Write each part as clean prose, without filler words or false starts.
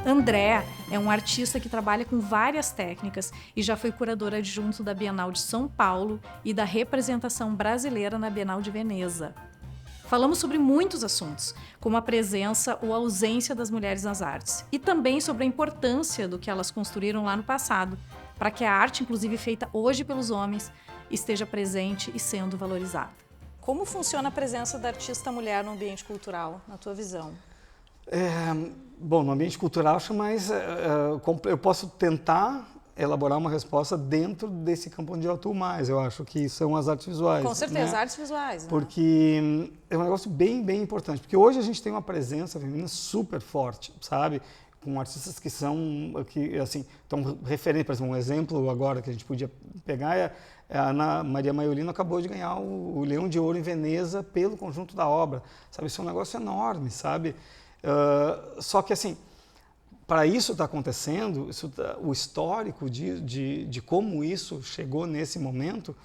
André é um artista que trabalha com várias técnicas e já foi curador adjunto da Bienal de São Paulo e da representação brasileira na Bienal de Veneza. Falamos sobre muitos assuntos, como a presença ou a ausência das mulheres nas artes, e também sobre a importância do que elas construíram lá no passado, para que a arte, inclusive feita hoje pelos homens, esteja presente e sendo valorizada. Como funciona a presença da artista mulher no ambiente cultural, na tua visão? Bom, no ambiente cultural, acho mais... eu posso tentar elaborar uma resposta dentro desse campo onde eu atuo mais. Eu acho que são as artes visuais. Com certeza, né? artes visuais. Né? Porque é um negócio bem, bem importante. Porque hoje a gente tem uma presença feminina super forte, sabe? Com artistas que são, que, assim, estão referentes. Por exemplo, um exemplo agora que a gente podia pegar é a Ana Maria Maiolino acabou de ganhar o Leão de Ouro em Veneza pelo conjunto da obra. Sabe? Isso é um negócio enorme, sabe? Só que, assim, para isso estar acontecendo, o histórico de como isso chegou nesse momento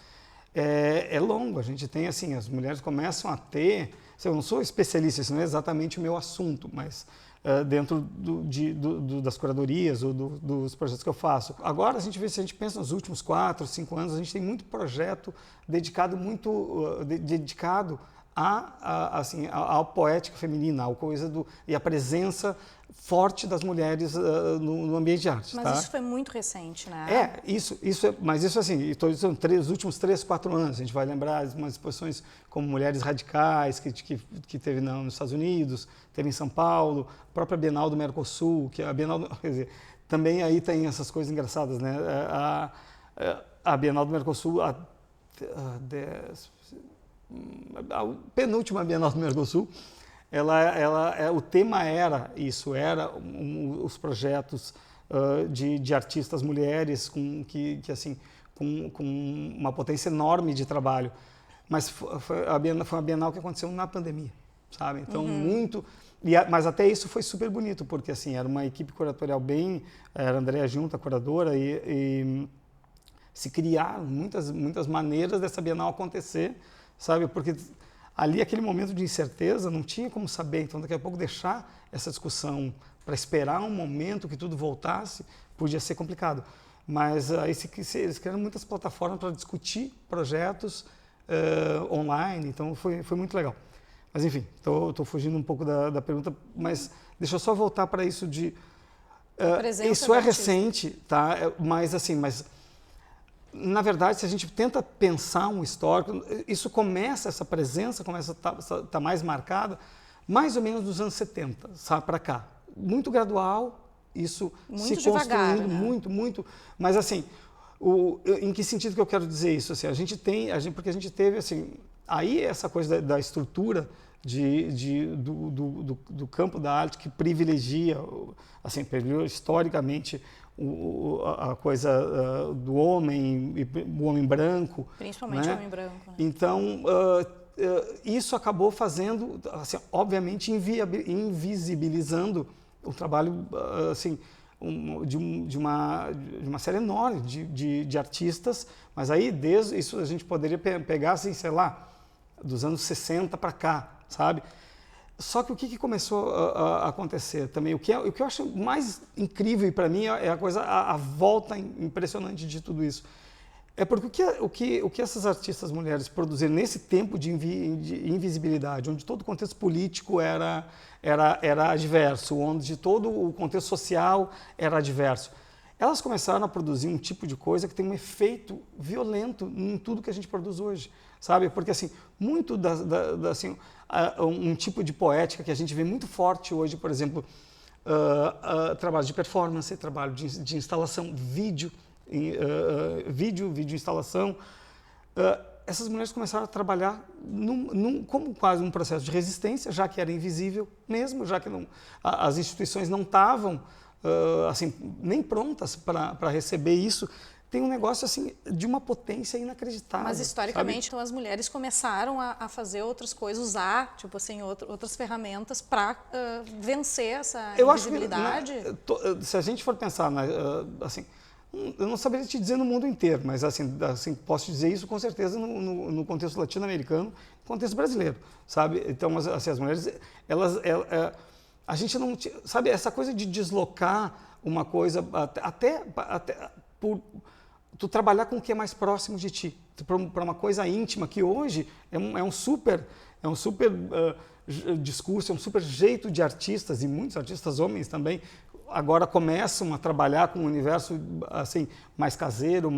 é longo. A gente tem, assim, as mulheres começam a ter... Eu não sou especialista, isso não é exatamente o meu assunto, mas dentro das curadorias ou dos projetos que eu faço. Agora, se a gente pensa nos últimos 4, 5 anos, a gente tem muito projeto dedicado à poética feminina, e a presença forte das mulheres no ambiente de arte. Mas isso foi muito recente, né? Mas isso assim, são os últimos 3, 4 anos. A gente vai lembrar de umas exposições como Mulheres Radicais, que teve nos Estados Unidos, teve em São Paulo, a própria Bienal do Mercosul, que a Bienal, quer dizer, também aí tem essas coisas engraçadas, né? A Bienal do Mercosul, a penúltima Bienal do Mercosul, o tema era os projetos de artistas mulheres com uma potência enorme de trabalho, mas foi uma Bienal que aconteceu na pandemia, sabe? Então mas até isso foi super bonito, porque assim era uma equipe curatorial era a Andrea Junta, a curadora, e se criaram muitas maneiras dessa Bienal acontecer, sabe? Porque ali, aquele momento de incerteza, não tinha como saber. Então, daqui a pouco, deixar essa discussão para esperar um momento que tudo voltasse, podia ser complicado. Mas aí eles criaram muitas plataformas para discutir projetos online, então foi muito legal. Mas, enfim, estou fugindo um pouco da pergunta, mas deixa eu só voltar para isso de... isso é recente, tá? Mas, assim... Na verdade, se a gente tenta pensar um histórico, essa presença começa a estar mais marcada, mais ou menos dos anos 70, sabe, para cá. Muito gradual, isso muito se devagar, construindo, né? muito. Mas, assim, em que sentido que eu quero dizer isso? Assim, porque a gente teve, assim, aí essa coisa da estrutura do campo da arte que privilegia, assim, historicamente, a coisa do homem, o homem branco. Principalmente né? o homem branco. Né? Então, isso acabou fazendo, assim, obviamente, invisibilizando o trabalho assim, de uma série enorme de artistas, mas aí, desde isso, a gente poderia pegar, assim, sei lá, dos anos 60 para cá, sabe? Só que o que começou a acontecer também, o que eu acho mais incrível para mim é a volta impressionante de tudo isso. É porque o que essas artistas mulheres produziram nesse tempo de invisibilidade, onde todo o contexto político era adverso, onde todo o contexto social era adverso, elas começaram a produzir um tipo de coisa que tem um efeito violento em tudo que a gente produz hoje, sabe? Porque, assim, muito um tipo de poética que a gente vê muito forte hoje, por exemplo, trabalho de performance, trabalho de instalação, vídeo instalação, essas mulheres começaram a trabalhar como quase um processo de resistência, já que era invisível mesmo, já que as instituições não estavam assim, nem prontas para receber isso. Tem um negócio assim de uma potência inacreditável. Mas historicamente, então, as mulheres começaram a fazer outras coisas, usar, tipo assim, outras ferramentas para vencer essa invisibilidade? Se a gente for pensar, assim, eu não saberia te dizer no mundo inteiro, mas assim posso dizer isso com certeza no contexto latino-americano, no contexto brasileiro, sabe? Então, assim, as mulheres, a gente não, sabe, essa coisa de deslocar uma coisa, até por tu trabalhar com o que é mais próximo de ti, para uma coisa íntima, que hoje é um super discurso, é um super jeito de artistas, e muitos artistas homens também, agora começam a trabalhar com um universo assim, mais caseiro,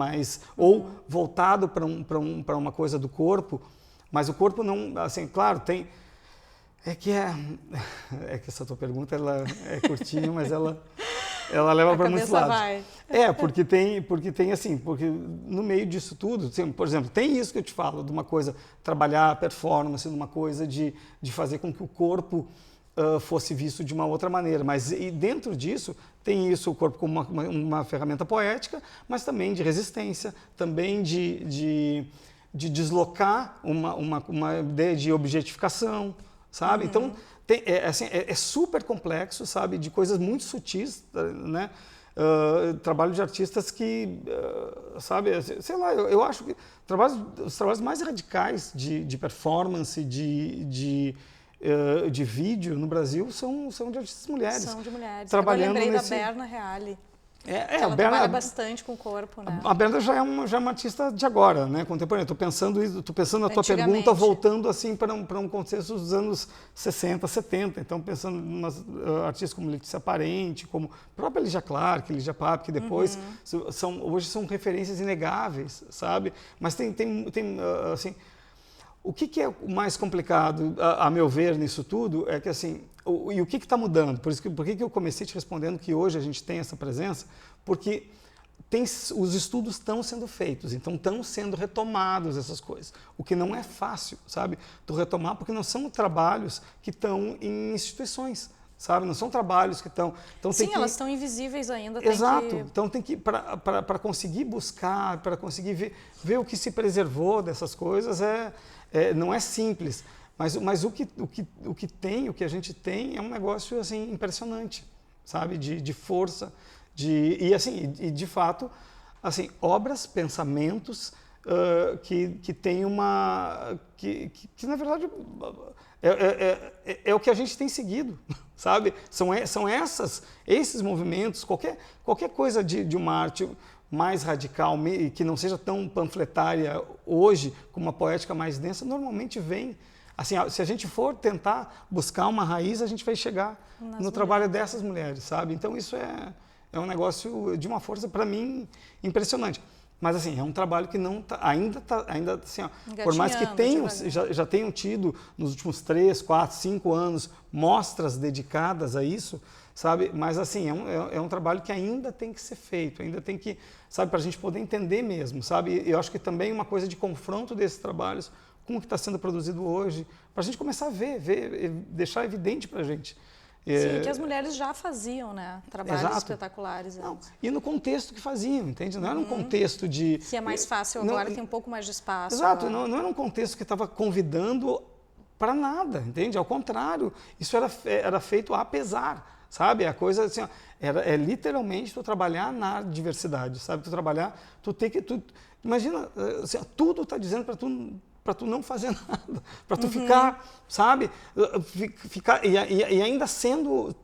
ou voltado para uma coisa do corpo, mas o corpo não, assim, claro, tem... É que essa tua pergunta ela é curtinha, mas ela leva para muitos lados. Vai. Porque tem assim, porque no meio disso tudo, assim, por exemplo, tem isso que eu te falo, de uma coisa, trabalhar a performance, de uma coisa de fazer com que o corpo fosse visto de uma outra maneira. Mas e dentro disso, tem isso, o corpo como uma ferramenta poética, mas também de resistência, também de deslocar uma ideia de objetificação, sabe? Então, é super complexo, sabe? De coisas muito sutis, né? Trabalho de artistas que, sabe? Sei lá, eu acho que os trabalhos mais radicais de performance, de vídeo no Brasil são de artistas mulheres. São de mulheres. Trabalhando eu lembrei nesse... da Berna Reale. a Berna trabalha bastante com o corpo, né? A Berna já é uma artista de agora, né, contemporânea. Estou pensando na tua pergunta voltando assim para um contexto dos anos 60, 70. Então pensando em umas artistas como Letícia Parente, como a própria Lígia Clark, Lígia Pape, que depois hoje são referências inegáveis, sabe? Mas tem assim, o que é o mais complicado, a meu ver, nisso tudo, é que assim, e o que está mudando? Por que eu comecei te respondendo que hoje a gente tem essa presença? Porque os estudos estão sendo feitos, então estão sendo retomados essas coisas, o que não é fácil, sabe? Tu retomar, porque não são trabalhos que estão em instituições, sabe? Não são trabalhos que estão... Sim, elas estão invisíveis ainda. Exato. Então tem que, para conseguir buscar, para conseguir ver o que se preservou dessas coisas, não é simples. Mas o que a gente tem é um negócio assim impressionante, sabe? De força, e de fato, assim, obras, pensamentos que tem que na verdade é o que a gente tem seguido, sabe? São esses movimentos, qualquer coisa de uma arte mais radical, que não seja tão panfletária hoje, com uma poética mais densa, normalmente vem. Assim, se a gente for tentar buscar uma raiz, a gente vai chegar no trabalho dessas mulheres, sabe? Então isso é um negócio de uma força, para mim, impressionante. Mas assim, é um trabalho que não ainda assim, ó, por mais que já tenham tido nos últimos 3, 4, 5 anos mostras dedicadas a isso, sabe? Mas assim, é um trabalho que ainda tem que ser feito, ainda tem que, sabe, para a gente poder entender mesmo, sabe? Eu acho que também uma coisa de confronto desses trabalhos com o que está sendo produzido hoje, para a gente começar a ver, deixar evidente para a gente. Sim, que as mulheres já faziam, né? Trabalhos espetaculares. Não, e no contexto que faziam, entende? Não era um contexto de... Que é mais fácil agora, tem um pouco mais de espaço. Exato, não era um contexto que estava convidando para nada, entende? Ao contrário, isso era feito a pesar, sabe? A coisa assim, ó, literalmente tu trabalhar na diversidade, sabe? Imagina, assim, tudo está dizendo para tu não fazer nada, para tu ficar, sabe, e ainda sendo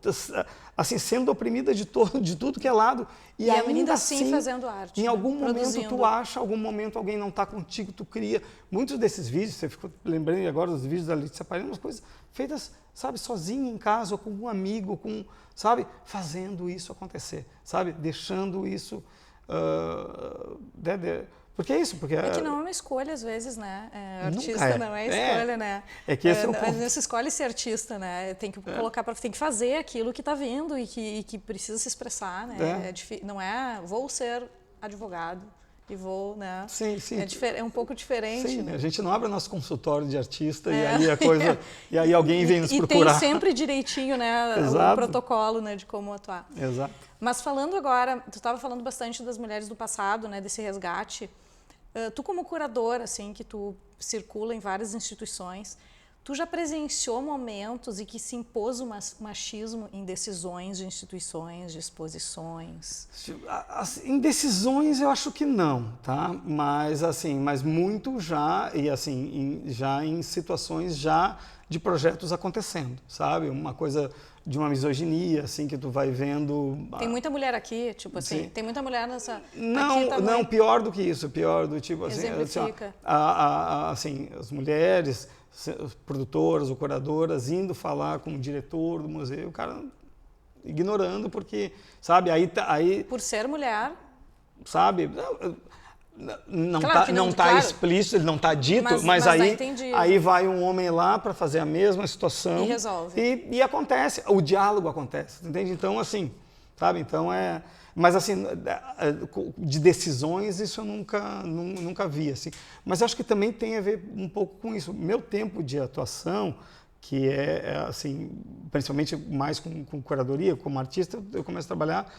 oprimida de tudo que é lado, e ainda assim fazendo arte. Em algum momento tu acha, algum momento alguém não está contigo, tu cria. Muitos desses vídeos, você ficou lembrando agora dos vídeos da Letícia Parente, umas coisas feitas, sabe, sozinha em casa, ou com um amigo, sabe, fazendo isso acontecer, sabe, deixando isso... Porque é isso, porque... É que não é uma escolha, às vezes, né? Artista não é escolha, né? É que esse é o ponto. Não se escolhe ser artista, né? Tem que colocar tem que fazer aquilo que está vindo e que precisa se expressar, né? Não é, vou ser advogado e vou, né? Sim. É um pouco diferente. Sim, né? A gente não abre o nosso consultório de artista e aí a coisa... E aí alguém vem nos procurar. E tem sempre direitinho, né? O protocolo, né? De como atuar. Exato. Mas falando agora, tu estava falando bastante das mulheres do passado, né? Desse resgate. Tu como curador, assim, que tu circula em várias instituições, Tu já presenciou momentos em que se impôs o machismo em decisões de instituições, de exposições? Em decisões eu acho que não, tá? Mas assim, mas muito já, e assim, já em situações já de projetos acontecendo, sabe? Uma coisa de uma misoginia, assim, que tu vai vendo... Tem muita mulher aqui, tipo assim, Sim. tem muita mulher nessa... Não, pior do que isso, pior do tipo assim... Exemplifica. Assim, as mulheres, produtoras ou curadoras indo falar com o diretor do museu, o cara ignorando porque, sabe, aí... Por ser mulher... Sabe... Não claro está claro. explícito, ele não está dito, mas aí vai um homem lá para fazer a mesma situação e resolve. E acontece, o diálogo acontece, entende? Então, assim, sabe? Então mas assim, de decisões isso eu nunca vi, assim. Mas acho que também tem a ver um pouco com isso. Meu tempo de atuação, que assim, principalmente mais com curadoria, como artista, eu começo a trabalhar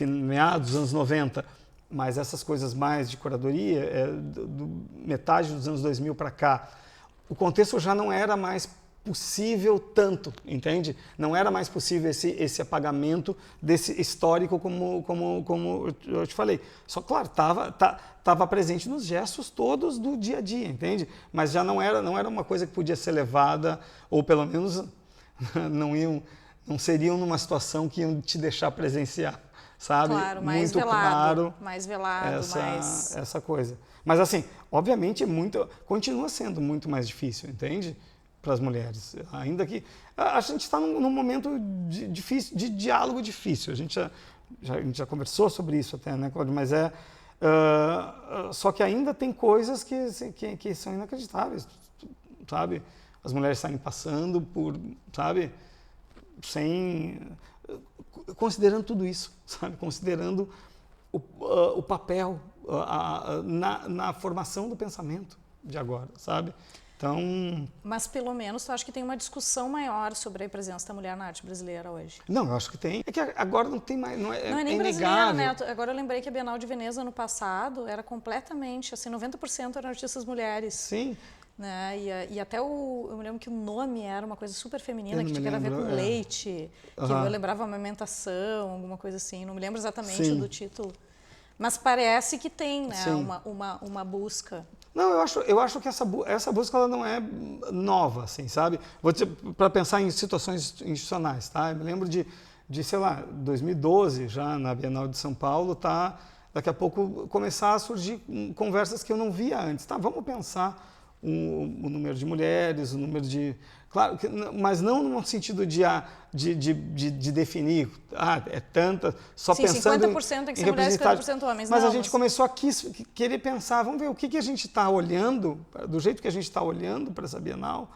meados dos anos 90. Mas essas coisas mais de curadoria, metade dos anos 2000 para cá, o contexto já não era mais possível tanto, entende? Não era mais possível esse apagamento desse histórico como eu te falei. Só, claro, estava presente nos gestos todos do dia a dia, entende? Mas já não era uma coisa que podia ser levada, ou pelo menos não seriam numa situação que iam te deixar presenciar. Sabe? Claro, mais muito velado, claro mais velado, essa coisa. Mas assim, obviamente continua sendo muito mais difícil, entende? Para as mulheres. Ainda que a gente está num momento difícil, de diálogo difícil. A gente já conversou sobre isso até, né, Cláudio? Mas só que ainda tem coisas que são inacreditáveis, sabe? As mulheres saem passando por, sabe? Considerando tudo isso, sabe? Considerando o papel na formação do pensamento de agora, sabe? Então... Mas pelo menos tu acha que tem uma discussão maior sobre a presença da mulher na arte brasileira hoje? Não, eu acho que tem. É que agora não tem mais, não é nem brasileira, inegável. né? Agora eu lembrei que a Bienal de Veneza ano passado era completamente, assim, 90% eram artistas mulheres. Sim. Né? E até eu me lembro que o nome era uma coisa super feminina, que tinha a ver com leite, que eu lembrava amamentação, alguma coisa assim, não me lembro exatamente do título. Mas parece que tem, né, uma busca. Não, eu acho que essa busca ela não é nova, assim, sabe? Para pensar em situações institucionais, tá? Eu me lembro de, sei lá, 2012, já na Bienal de São Paulo, daqui a pouco começar a surgir conversas que eu não via antes, tá? Vamos pensar o número de mulheres, o número de... Claro, mas não no sentido de definir, é tanta, só pensando 50% tem que ser mulheres, 50% homens. Mas a gente começou a querer pensar, vamos ver o que a gente está olhando, do jeito que a gente está olhando para essa Bienal,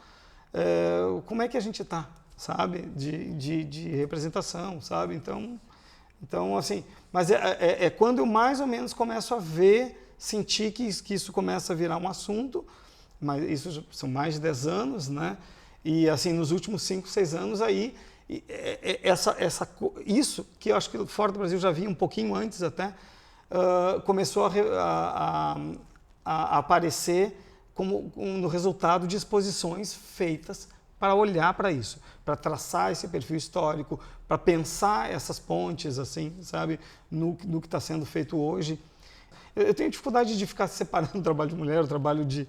como é que a gente está, sabe, de representação, sabe? Então assim, mas é quando eu mais ou menos começo a sentir que isso começa a virar um assunto, mas isso são mais de 10 anos, né? E assim, nos últimos 5, 6 anos aí, isso que eu acho que fora do Brasil já vinha um pouquinho antes até, começou a aparecer como no resultado de exposições feitas para olhar para isso, para traçar esse perfil histórico, para pensar essas pontes, assim, sabe, no que está sendo feito hoje. Eu tenho dificuldade de ficar separando o trabalho de mulher, o trabalho de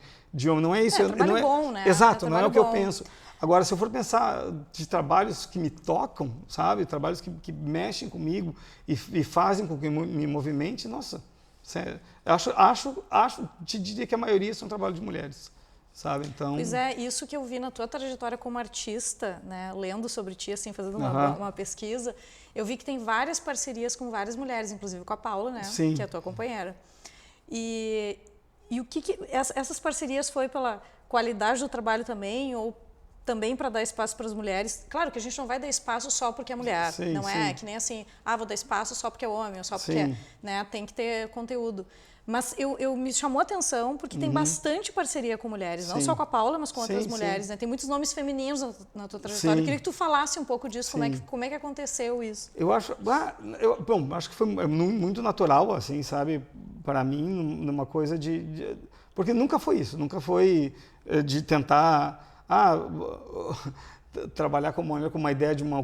homem. Não é isso. Trabalho bom, né? Exato, não é o que eu penso. Agora, se eu for pensar de trabalhos que me tocam, sabe? Trabalhos que mexem comigo e fazem com que eu me movimente, nossa, te diria que a maioria são trabalhos de mulheres, sabe? Então... Pois é, isso que eu vi na tua trajetória como artista, né? Lendo sobre ti, assim, fazendo uma pesquisa, eu vi que tem várias parcerias com várias mulheres, inclusive com a Paula, né? Sim. Que é a tua companheira. E o que essas parcerias foi pela qualidade do trabalho também ou também para dar espaço para as mulheres? Claro que a gente não vai dar espaço só porque é mulher, não é que nem assim, vou dar espaço só porque é homem ou só porque né, tem que ter conteúdo. Mas me chamou a atenção porque tem bastante parceria com mulheres, não só com a Paula, mas com outras mulheres. Né? Tem muitos nomes femininos na tua trajetória. Eu queria que tu falasse um pouco disso, como é que aconteceu isso. Eu acho, acho que foi muito natural, assim, sabe, para mim, numa coisa porque nunca foi isso, nunca foi de tentar trabalhar com uma ideia de uma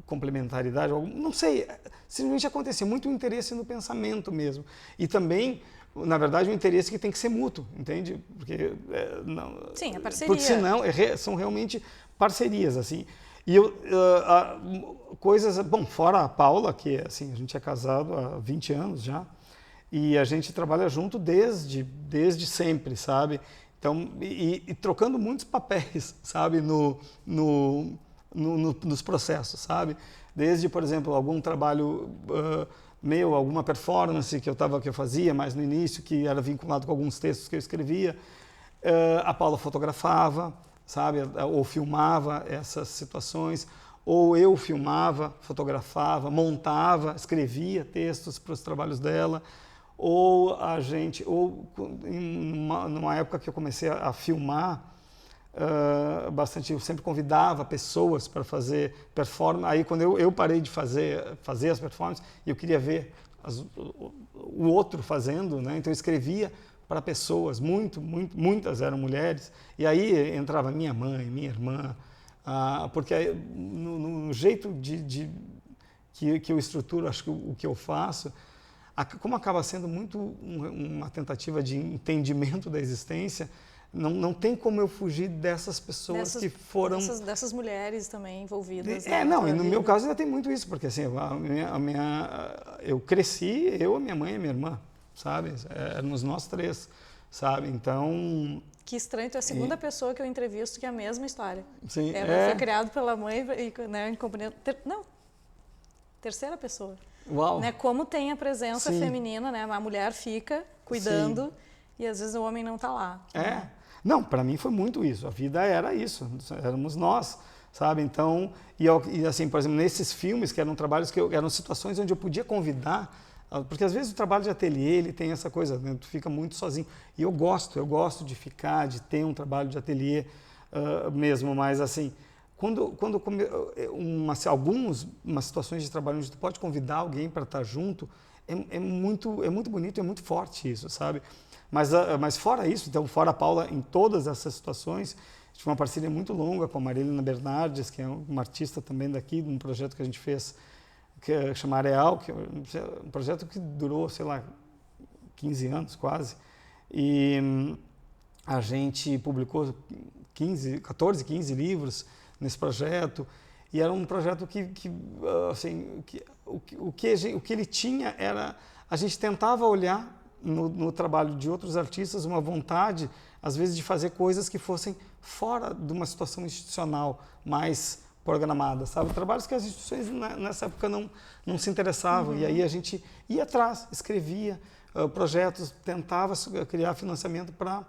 complementaridade, não sei, simplesmente acontecia muito interesse no pensamento mesmo. E também, na verdade, um interesse que tem que ser mútuo, entende? Porque sim, a parceria. Porque senão são realmente parcerias, assim. E coisas, bom, fora a Paula, que assim, a gente é casado há 20 anos já, e a gente trabalha junto desde sempre, sabe? Então, e trocando muitos papéis, sabe, nos processos, sabe? Desde, por exemplo, algum trabalho meu, alguma performance que eu fazia mais no início, que era vinculado com alguns textos que eu escrevia, a Paula fotografava, sabe, ou filmava essas situações, ou eu filmava, fotografava, montava, escrevia textos para os trabalhos dela, ou numa época que eu comecei a filmar bastante, eu sempre convidava pessoas para fazer performance. Aí quando eu parei de fazer as performances, eu queria ver o outro fazendo, né? Então eu escrevia para pessoas, muitas eram mulheres, e aí entrava minha mãe, minha irmã, porque aí, no jeito que eu estruturo, acho que o que eu faço, como acaba sendo muito uma tentativa de entendimento da existência, não tem como eu fugir dessas pessoas que foram... Dessas mulheres também envolvidas. E no meu caso ainda tem muito isso, porque assim, eu cresci, a minha mãe e a minha irmã, sabe? Éramos nós três, sabe? Então... Que estranho, tu é a segunda pessoa que eu entrevisto que é a mesma história. Sim, Foi criado pela mãe né, em companhia... terceira pessoa. Uau! Né, como tem a presença Sim. feminina, né? A mulher fica cuidando. Sim. E às vezes o homem não está lá. Né? Não, para mim foi muito isso. A vida era isso, éramos nós, sabe? Então, e assim, por exemplo, nesses filmes que eram trabalhos eram situações onde eu podia convidar, porque às vezes o trabalho de ateliê, ele tem essa coisa, né? Tu fica muito sozinho. E eu gosto de ficar, de ter um trabalho de ateliê mesmo, mas assim, umas situações de trabalho onde tu pode convidar alguém para estar junto, é muito bonito, é muito forte isso, sabe? Mas fora isso, então, fora a Paula, em todas essas situações, tive uma parceria muito longa com a Marilena Bernardes, que é uma artista também daqui, de um projeto que a gente fez, que chama Areal, que é um projeto que durou, sei lá, 15 anos quase, e a gente publicou 14, 15 livros nesse projeto, e era um projeto o que ele tinha era, a gente tentava olhar no trabalho de outros artistas uma vontade, às vezes, de fazer coisas que fossem fora de uma situação institucional mais programada, sabe? Trabalhos que as instituições nessa época não se interessavam, e aí a gente ia atrás, escrevia projetos, tentava criar financiamento para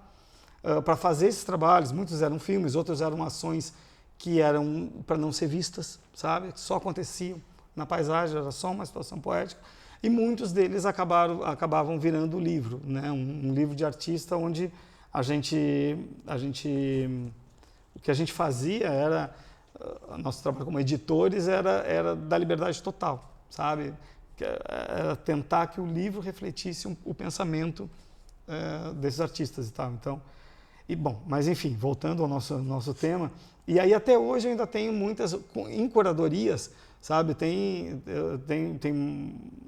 fazer esses trabalhos. Muitos eram filmes, outros eram ações que eram para não ser vistas, sabe? Que só aconteciam na paisagem, era só uma situação poética. E muitos deles acabavam virando livro, né? Um livro de artista onde o que a gente fazia era, nosso trabalho como editores era da liberdade total, sabe? Era tentar que o livro refletisse o pensamento desses artistas e tal. Então, mas enfim, voltando ao nosso tema, e aí até hoje eu ainda tenho muitas em curadorias, sabe? Tem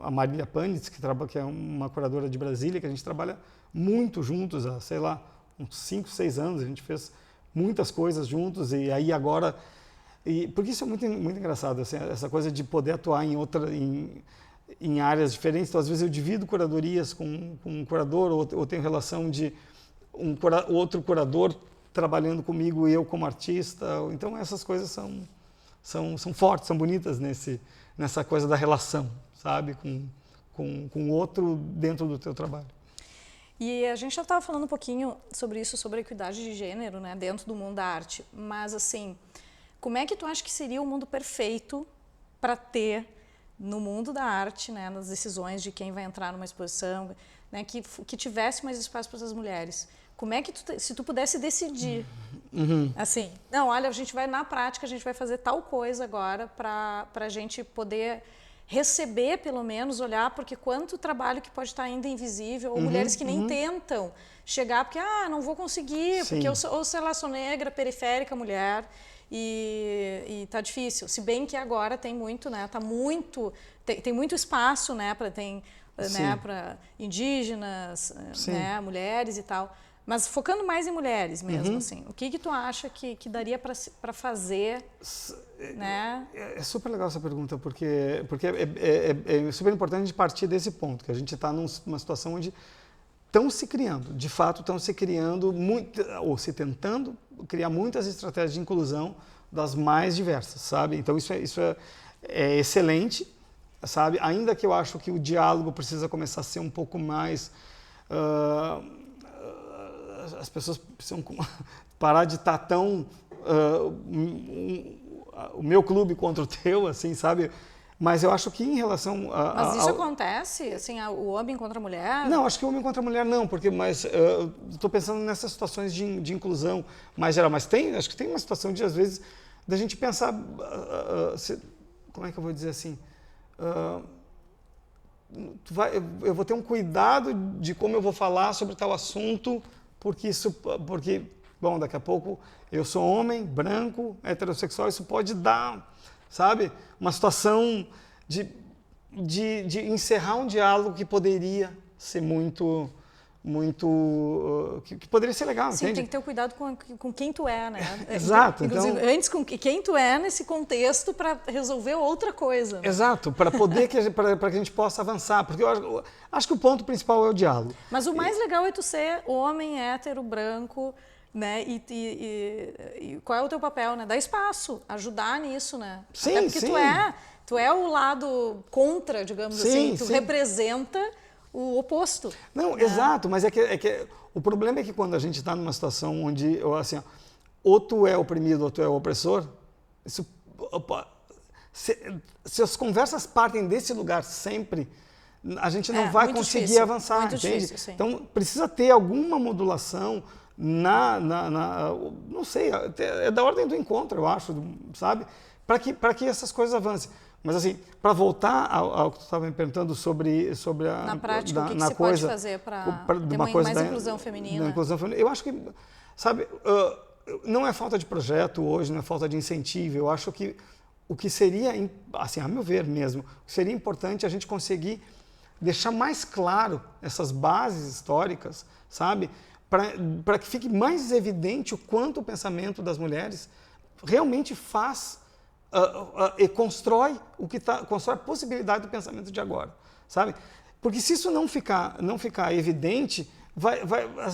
a Marília Panitz, que é uma curadora de Brasília, que a gente trabalha muito juntos há, sei lá, uns 5, 6 anos, a gente fez muitas coisas juntos, e aí agora... porque isso é muito engraçado, assim, essa coisa de poder atuar em áreas diferentes. Então, às vezes eu divido curadorias com um curador, ou tenho relação de outro curador trabalhando comigo e eu como artista. Então, essas coisas são fortes, são bonitas nessa coisa da relação, sabe, com o outro dentro do teu trabalho. E a gente já estava falando um pouquinho sobre isso, sobre a equidade de gênero, né, dentro do mundo da arte. Mas, assim, como é que tu acha que seria o mundo perfeito para ter no mundo da arte, né, nas decisões de quem vai entrar numa exposição, né, que tivesse mais espaço para essas mulheres? Como é que se tu pudesse decidir, assim, não, olha, a gente vai na prática, a gente vai fazer tal coisa agora para a gente poder receber pelo menos, olhar, porque quanto trabalho que pode estar ainda invisível, ou mulheres que nem tentam chegar, porque, não vou conseguir, Sim. porque eu sou, ou sei lá, sou negra, periférica, mulher, e tá difícil. Se bem que agora tem muito, né, tem muito espaço, né, para indígenas, né, mulheres e tal. Mas focando mais em mulheres mesmo, assim, o que tu acha que daria para fazer, né? É super legal essa pergunta, porque é super importante a gente partir desse ponto, que a gente está numa situação onde de fato estão se criando, ou se tentando criar muitas estratégias de inclusão das mais diversas, sabe? Então isso é excelente, sabe? Ainda que eu acho que o diálogo precisa começar a ser um pouco mais... as pessoas precisam parar de estar tão o meu clube contra o teu, assim, sabe? Mas eu acho que em relação Mas isso acontece? Assim, o homem contra a mulher? Não, acho que o homem contra a mulher não, porque estou pensando nessas situações de inclusão mais geral. Mas acho que tem uma situação de, às vezes, da gente pensar, como é que eu vou dizer assim? Eu vou ter um cuidado de como eu vou falar sobre tal assunto, porque, bom, daqui a pouco eu sou homem, branco, heterossexual, isso pode dar, sabe, uma situação de encerrar um diálogo que poderia ser que poderia ser legal, Sim, entende? tem que ter cuidado com quem tu é, né? Exato. Inclusive, então, antes com quem tu é nesse contexto para resolver outra coisa. Né? Exato, para poder para que a gente possa avançar, porque eu acho que o ponto principal é o diálogo. Mas o mais legal é tu ser homem, hétero, branco, né? E qual é o teu papel, né? Dar espaço, ajudar nisso, né? Sim, até porque sim. tu é o lado contra, digamos assim, tu representa o oposto. Não, né? Exato, mas é que o problema é que quando a gente está numa situação onde, assim, ou tu é oprimido ou tu é opressor, se as conversas partem desse lugar sempre, a gente não vai conseguir difícil, avançar, muito entende? difícil, sim. Então, precisa ter alguma modulação não sei, é da ordem do encontro, eu acho, sabe? Para que essas coisas avancem. Mas assim, para voltar ao que tu estava me perguntando sobre a... Na prática, o que se pode fazer para ter mais inclusão feminina? Da inclusão feminina? Eu acho que, sabe, não é falta de projeto hoje, não é falta de incentivo. Eu acho que o que seria, assim, a meu ver mesmo, seria importante a gente conseguir deixar mais claro essas bases históricas, sabe? Para que fique mais evidente o quanto o pensamento das mulheres realmente faz e constrói constrói a possibilidade do pensamento de agora, sabe? Porque se isso não ficar evidente,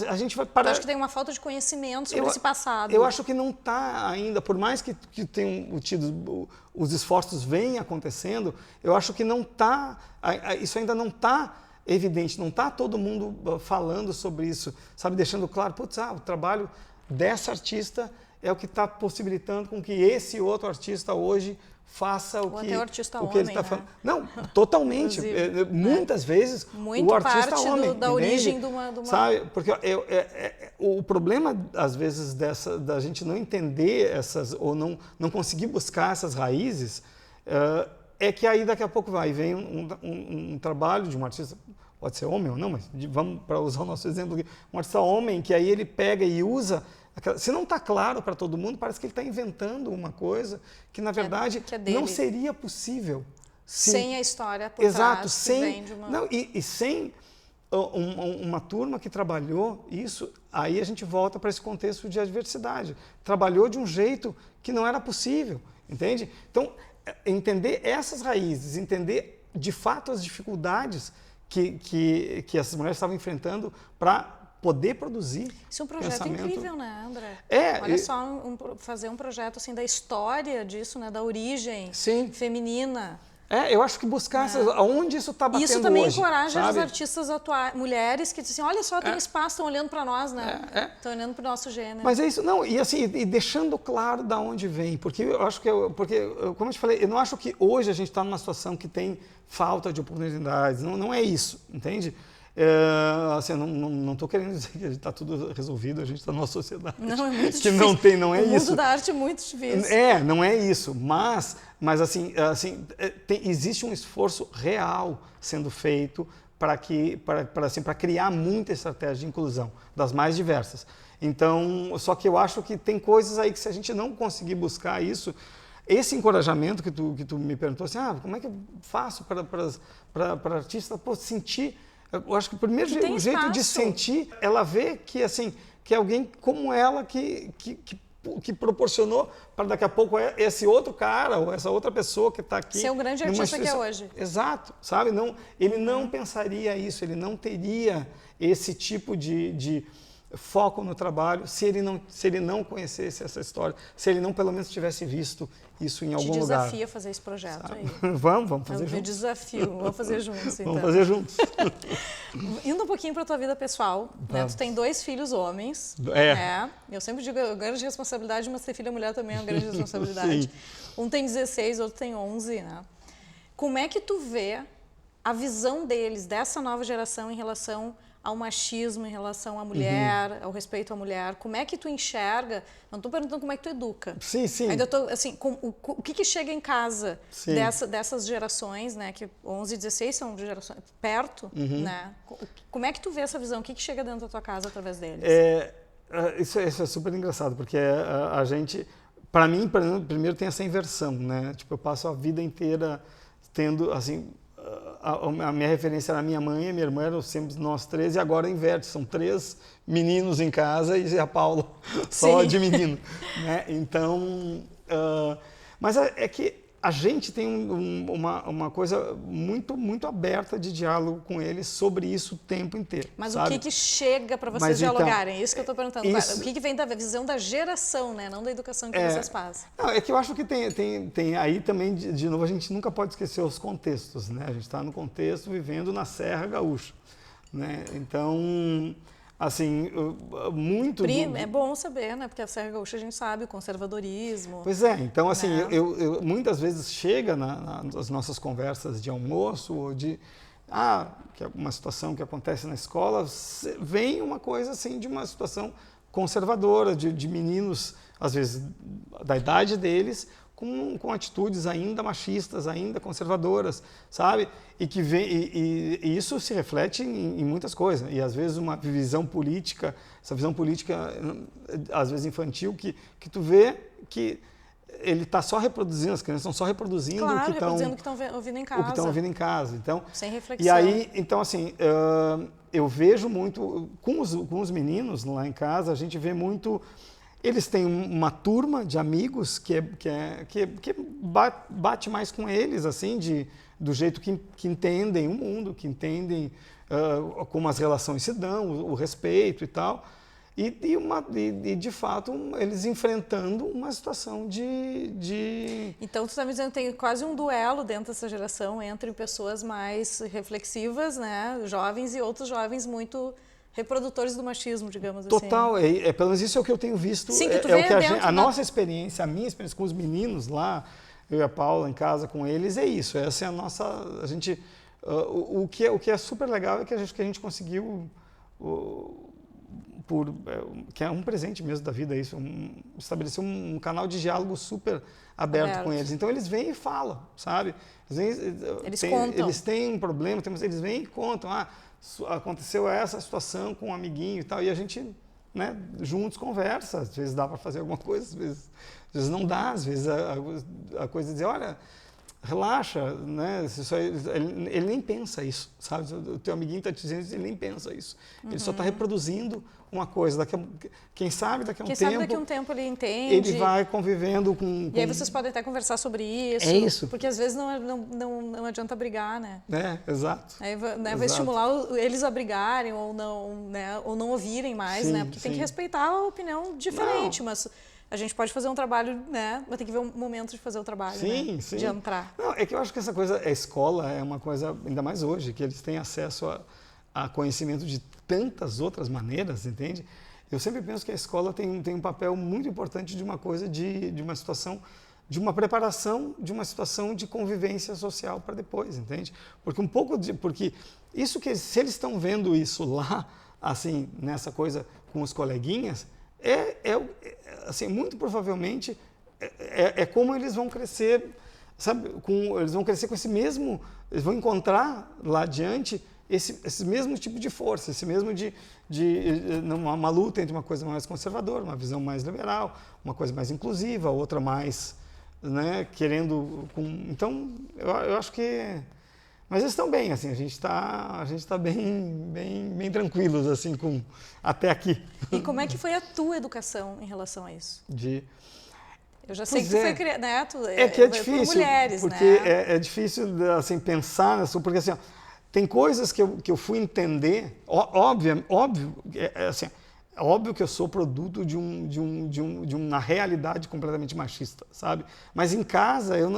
a gente vai parar. Eu acho que tem uma falta de conhecimento sobre esse passado. Eu acho que não está ainda, por mais que tenham tido os esforços venham acontecendo, eu acho que não está, isso ainda não está evidente, não está todo mundo falando sobre isso, sabe, deixando claro, putz, o trabalho dessa artista é o que está possibilitando com que esse outro artista hoje faça o que ele está falando. Não, totalmente. Muitas vezes muito o artista parte homem, da origem de uma... Sabe? Porque o problema, às vezes, da gente não entender ou não conseguir buscar essas raízes, é que aí daqui a pouco vem um trabalho de um artista, pode ser homem ou não, mas vamos para usar o nosso exemplo aqui, um artista homem que aí ele pega e usa. Se não está claro para todo mundo, parece que ele está inventando uma coisa que, na verdade, não seria possível. Sem a história por Exato, trás, sem, de uma... não, e sem uma turma que trabalhou isso, aí a gente volta para esse contexto de adversidade. Trabalhou de um jeito que não era possível, entende? Então, entender essas raízes, entender de fato as dificuldades que essas mulheres estavam enfrentando para poder produzir. Isso é um projeto incrível, né, André? Olha só, fazer um projeto assim da história disso, né, da origem feminina. Eu acho que buscar onde isso está batendo hoje. Isso também encoraja as artistas mulheres que dizem, olha só, tem espaço, estão olhando para nós, né? Estão olhando para o nosso gênero. Mas é isso, não, e assim, e deixando claro de onde vem, porque eu acho que, como eu te falei, eu não acho que hoje a gente está numa situação que tem falta de oportunidades, não é isso, entende? Assim, eu não estou querendo dizer que está tudo resolvido, a gente está numa sociedade não, é muito que difícil. não é isso. O isso. mundo da arte é muito difícil. Não é isso, mas assim, existe um esforço real sendo feito para criar muita estratégia de inclusão, das mais diversas. Então, só que eu acho que tem coisas aí que se a gente não conseguir buscar isso, esse encorajamento que tu me perguntou assim, como é que eu faço para artista sentir, eu acho que o primeiro jeito de sentir, ela vê que assim, que é alguém como ela que proporcionou para daqui a pouco esse outro cara ou essa outra pessoa que está aqui. Ser o grande artista que é hoje. Exato, sabe? Ele não pensaria isso, ele não teria esse tipo de foco no trabalho se ele não conhecesse essa história, se ele não pelo menos tivesse visto isso em algum lugar. Te desafio a fazer esse projeto aí. Vamos fazer juntos. Eu desafio, vamos fazer juntos então. Vamos fazer juntos. Indo um pouquinho para a tua vida pessoal, né? Tu tem 2 filhos homens, né? Eu sempre digo, a grande responsabilidade, mas ter filha mulher também é uma grande responsabilidade. Sim. Um tem 16, outro tem 11, né? Como é que tu vê a visão deles, dessa nova geração em relação ao machismo, em relação à mulher, ao respeito à mulher? Como é que tu enxerga? Não estou perguntando como é que tu educa. Sim. Ainda estou, assim, o que chega em casa dessas gerações, né? Que 11 e 16 são gerações perto, né? Como é que tu vê essa visão? O que chega dentro da tua casa através deles? Isso é super engraçado, porque a gente, para mim, primeiro tem essa inversão, né? Tipo, eu passo a vida inteira tendo, assim, a minha referência era a minha mãe e a minha irmã, eram sempre nós 3, e agora inverte, são 3 meninos em casa e a Paula só de menino. Né? Então, mas é que a gente tem uma coisa muito aberta de diálogo com eles sobre isso o tempo inteiro. Mas sabe? O que chega para vocês dialogarem? Isso que eu estou perguntando. O que vem da visão da geração, né? Não da educação que vocês passam? Não, é que eu acho que tem aí também, de novo, a gente nunca pode esquecer os contextos. Né? A gente está no contexto vivendo na Serra Gaúcha. Né? Então, assim, muito... É bom saber, né? Porque a Serra Gaúcha a gente sabe, o conservadorismo. Pois é, então assim, eu muitas vezes chega nas nossas conversas de almoço ou de... que é uma situação que acontece na escola, vem uma coisa assim de uma situação conservadora, de meninos, às vezes, da idade deles, com atitudes ainda machistas, ainda conservadoras, sabe? E que e isso se reflete em muitas coisas. E às vezes uma visão política, essa visão política às vezes infantil, que tu vê que ele está só reproduzindo, as crianças estão só reproduzindo o que estão ouvindo em casa. O que estão ouvindo em casa. Então, sem reflexão. E aí, então assim, eu vejo muito com os meninos lá em casa, a gente vê muito. Eles têm uma turma de amigos que bate mais com eles, assim, do jeito que entendem o mundo, que entendem como as relações se dão, o respeito e tal. E de fato, eles enfrentando uma situação de... Então, tu está me dizendo que tem quase um duelo dentro dessa geração entre pessoas mais reflexivas, né, jovens, e outros jovens muito... reprodutores do machismo, digamos assim. Total, pelo menos isso é o que eu tenho visto. Sim, que tu é o que a nossa experiência, a minha experiência com os meninos lá, eu e a Paula em casa com eles, é isso. Essa é a nossa... A gente, o que é super legal é que a gente conseguiu, que é um presente mesmo da vida, isso, estabelecer um canal de diálogo super aberto com eles. Então eles vêm e falam, sabe? Eles contam. Eles têm um problema, eles vêm e contam, aconteceu essa situação com um amiguinho e tal, e a gente, né, juntos conversa, às vezes dá para fazer alguma coisa, às vezes não dá, às vezes a coisa é dizer, olha, relaxa, né, ele nem pensa isso, sabe, o teu amiguinho está te dizendo isso, ele nem pensa isso, ele só está reproduzindo uma coisa, quem sabe daqui a um tempo ele entende. Ele vai convivendo com... E aí vocês podem até conversar sobre isso. É isso. Porque às vezes não adianta brigar, né? Exato. Aí vai estimular eles a brigarem ou não ouvirem mais, né? Porque tem que respeitar a opinião diferente, mas... A gente pode fazer um trabalho, né? Mas tem que ver um momento de fazer o trabalho, né? Sim. De entrar. Não, é que eu acho que essa coisa, a escola é uma coisa, ainda mais hoje, que eles têm acesso a conhecimento de tantas outras maneiras, entende? Eu sempre penso que a escola tem um papel muito importante de uma coisa, de uma situação, de uma preparação, de uma situação de convivência social para depois, entende? Porque isso que se eles estão vendo isso lá, assim, nessa coisa com os coleguinhas, assim, muito provavelmente é como eles vão crescer, sabe? Eles vão crescer com esse mesmo, eles vão encontrar lá adiante esse mesmo tipo de força, esse mesmo uma luta entre uma coisa mais conservadora, uma visão mais liberal, uma coisa mais inclusiva, outra mais, né, querendo... Então, eu acho que... Mas eles estão bem, assim, a gente está bem tranquilos, assim, até aqui. E como é que foi a tua educação em relação a isso? Eu já sei Pois que tu foi criada, né? Que é difícil, por mulheres, porque né? é difícil, assim, pensar nisso, porque, assim, ó, tem coisas que eu fui entender, óbvio, assim, é óbvio que eu sou produto de uma realidade completamente machista, sabe? Mas em casa eu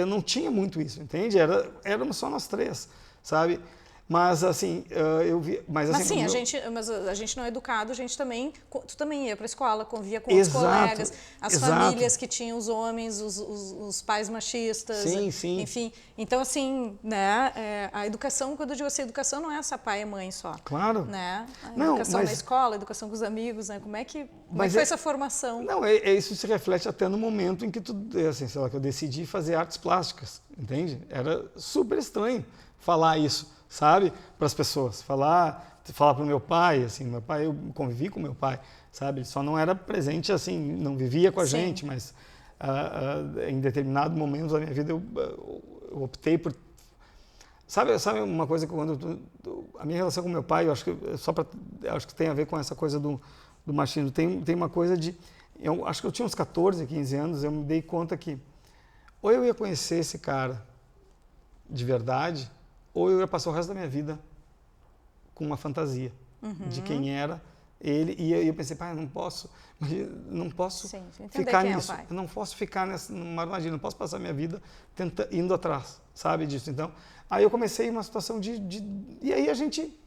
não tinha muito isso, entende? Éramos só nós três, sabe? Mas assim, eu vi... Mas assim, mas a gente não é educado, tu também ia para a escola, convivia com outros colegas, as famílias que tinham os homens, os pais machistas, sim. enfim. Então, assim, né, a educação, quando eu digo assim, a educação não é só pai e mãe só. Claro. Né? A educação na escola, a educação com os amigos, né? Como é que foi essa formação? Não, isso se reflete até no momento em que assim, sei lá, que eu decidi fazer artes plásticas, entende? Era super estranho falar isso, sabe, para as pessoas, falar para o meu pai, assim, eu convivi com meu pai, sabe, ele só não era presente, assim, não vivia com a gente, mas em determinado momento da minha vida eu optei por, sabe uma coisa que a minha relação com meu pai, eu acho que tem a ver com essa coisa do machismo, tem uma coisa eu acho que eu tinha uns 14, 15 anos, eu me dei conta que ou eu ia conhecer esse cara de verdade, ou eu ia passar o resto da minha vida com uma fantasia de quem era ele. E eu pensei, pai, eu não posso ficar nisso. Eu não posso ficar numa armadilha, não posso passar minha vida indo atrás, sabe, disso. Então, aí eu comecei uma situação e aí a gente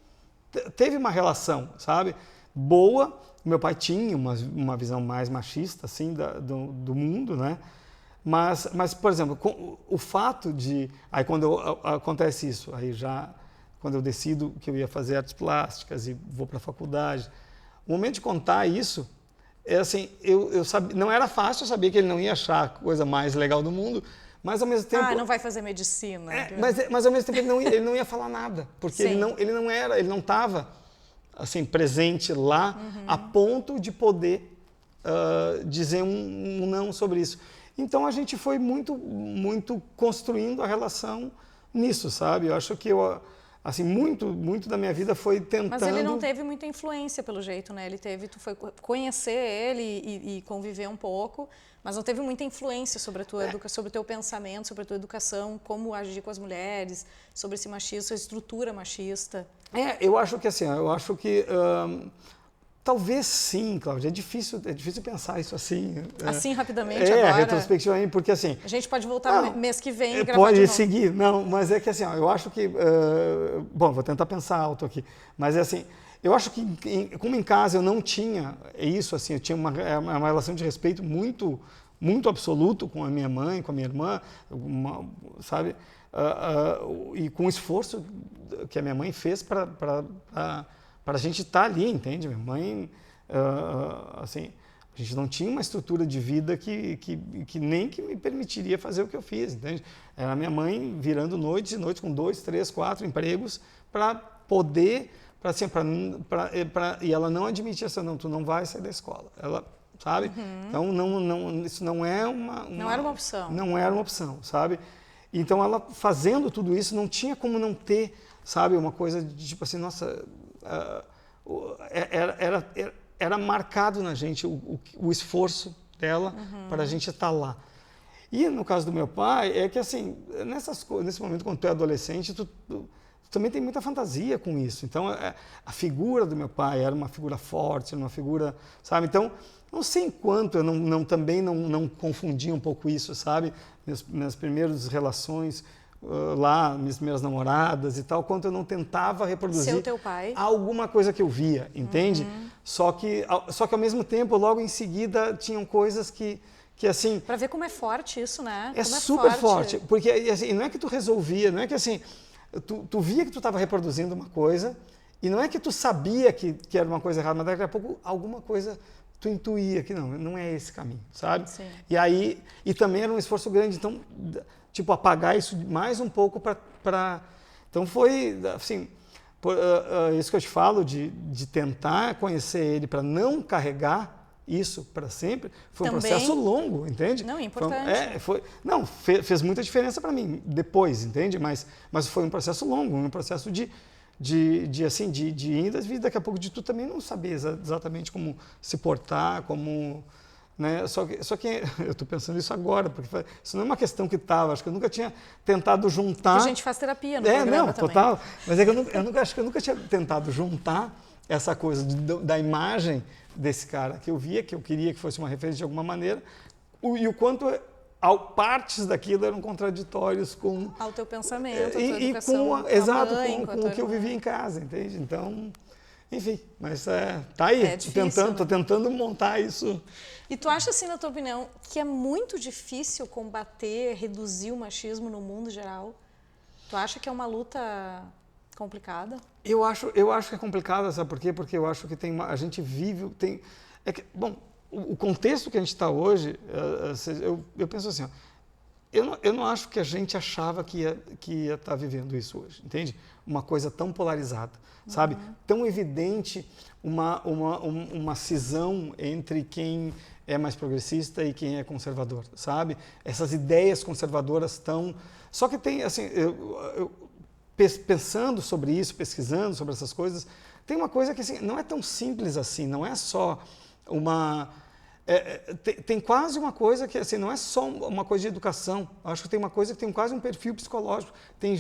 teve uma relação, sabe, boa. Meu pai tinha uma visão mais machista, assim, do mundo, né? Mas, por exemplo, o fato de... Aí quando acontece isso, aí quando eu decido que eu ia fazer artes plásticas e vou para a faculdade, o momento de contar isso, assim, eu sabia, não era fácil, eu sabia que ele não ia achar a coisa mais legal do mundo, mas ao mesmo tempo... não vai fazer medicina. Mas ao mesmo tempo ele não ia falar nada, porque ele não estava assim, presente lá a ponto de poder dizer um não sobre isso. Então a gente foi muito construindo a relação nisso, sabe? Eu acho que assim, muito da minha vida foi tentando... Mas ele não teve muita influência, pelo jeito, né? Tu foi conhecer ele e conviver um pouco, mas não teve muita influência sobre a tua sobre o teu pensamento, sobre a tua educação, como agir com as mulheres, sobre esse machismo, a estrutura machista. Eu acho que assim, talvez sim, Cláudia. É difícil pensar isso assim. Assim, rapidamente, agora? Retrospectivamente, porque assim... A gente pode voltar mês que vem e gravar pode de novo. seguir, não, mas é que assim, eu acho que... bom, vou tentar pensar alto aqui, mas é assim, eu acho que como em casa eu não tinha isso, assim, eu tinha uma relação de respeito muito absoluto com a minha mãe, com a minha irmã, sabe? E com o esforço que a minha mãe fez para a gente estar ali, entende? Minha mãe, assim, a gente não tinha uma estrutura de vida que nem que me permitiria fazer o que eu fiz, entende? Era a minha mãe virando noites e noites com 2, 3, 4 empregos para poder, e ela não admitia assim, não, tu não vai sair da escola. Ela, sabe? Então, isso não é não era uma opção. Não era uma opção, sabe? Então, ela fazendo tudo isso, não tinha como não ter, sabe, uma coisa de tipo assim, nossa... Era marcado na gente o esforço dela para a gente estar lá. E no caso do meu pai, é que assim, nesse momento, quando tu é adolescente, tu também tem muita fantasia com isso. Então, a figura do meu pai era uma figura forte, era uma figura, sabe? Então, não sei enquanto eu também não confundi um pouco isso, sabe? Minhas primeiras relações... lá, minhas primeiras namoradas e tal, quanto eu não tentava reproduzir teu pai. Alguma coisa que eu via, entende? Só que ao mesmo tempo, logo em seguida, tinham coisas que assim... Para ver como é forte isso, né? É super forte, porque assim, não é que tu resolvia, não é que assim... tu via que tu estava reproduzindo uma coisa, e não é que tu sabia que era uma coisa errada, mas daqui a pouco alguma coisa tu intuía que não é esse caminho, sabe? Sim. E aí, e também era um esforço grande, então, tipo, apagar isso mais um pouco para... Então foi, assim, isso que eu te falo, de tentar conhecer ele para não carregar isso para sempre, foi também, um processo longo, entende? Não, importante. Fez muita diferença para mim depois, entende? Mas foi um processo longo, um processo de indas e daqui a pouco de tu também não saber exatamente como se portar, como... Né? Só que eu estou pensando isso agora, porque isso não é uma questão que estava, acho que eu nunca tinha tentado juntar... Porque a gente faz terapia no programa também. Total, mas é que acho que eu nunca tinha tentado juntar essa coisa da imagem desse cara que eu via, que eu queria que fosse uma referência de alguma maneira, e o quanto partes daquilo eram contraditórios com... Ao teu pensamento, a tua e educação, com o que eu vivia em casa, entende? Então, enfim, mas tá aí, tô tentando montar isso. E tu acha, assim, na tua opinião, que é muito difícil combater, reduzir o machismo no mundo geral? Tu acha que é uma luta complicada? Eu acho que é complicado, sabe por quê? Porque eu acho que a gente vive... o contexto que a gente está hoje, eu penso assim, ó, eu não acho que a gente achava que ia estar vivendo isso hoje, entende? Uma coisa tão polarizada, sabe? Tão evidente uma cisão entre quem é mais progressista e quem é conservador, sabe? Essas ideias conservadoras estão... Só que tem, assim, pensando sobre isso, pesquisando sobre essas coisas, tem uma coisa que assim, não é tão simples assim, não é só uma... tem quase uma coisa que assim, não é só uma coisa de educação, eu acho que tem uma coisa que tem quase um perfil psicológico. Tem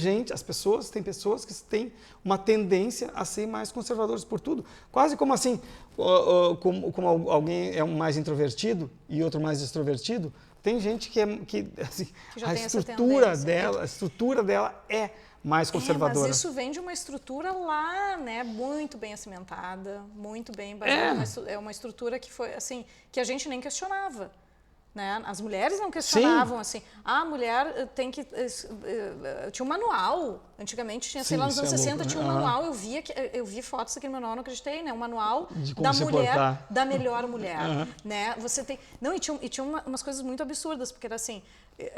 pessoas que têm uma tendência a ser mais conservadores por tudo, quase como assim, como alguém é um mais introvertido e outro mais extrovertido, tem gente que assim, a estrutura dela é mais conservadora. Mas isso vem de uma estrutura lá, né, muito bem acimentada, muito bem... É uma estrutura que foi, assim, que a gente nem questionava, né? As mulheres não questionavam, assim, a mulher tem que... Tinha um manual, antigamente tinha, sei lá, nos anos 60 tinha um manual, eu vi fotos daquele manual, não acreditei, né? Um manual da mulher, da melhor mulher, né? Você tem... Não, e tinha umas coisas muito absurdas, porque era assim...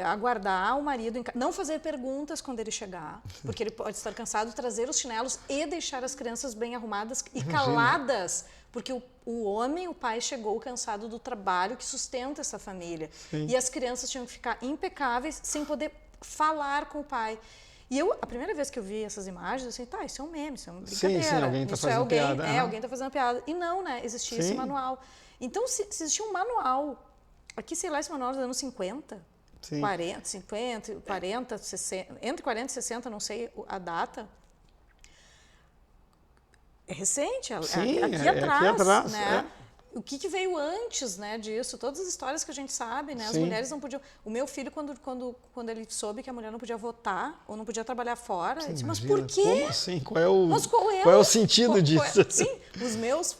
aguardar o marido em casa, não fazer perguntas quando ele chegar, porque ele pode estar cansado, trazer os chinelos e deixar as crianças bem arrumadas e caladas, porque o homem, o pai, chegou cansado do trabalho que sustenta essa família. Sim. E as crianças tinham que ficar impecáveis sem poder falar com o pai. E a primeira vez que eu vi essas imagens, assim, isso é um meme, isso é uma brincadeira. Sim, alguém está fazendo piada. Alguém está fazendo piada. E não, né? Existia esse manual. Então, se existia um manual, aqui, sei lá, esse manual dos anos 50, sim. 40, 50, 40, 60, entre 40 e 60, não sei a data. É recente, aqui atrás, né? O que veio antes, né, disso? Todas as histórias que a gente sabe, né? As mulheres não podiam... O meu filho, quando ele soube que a mulher não podia votar ou não podia trabalhar fora, ele disse, mas por quê? Como assim? Qual é o sentido disso? Sim,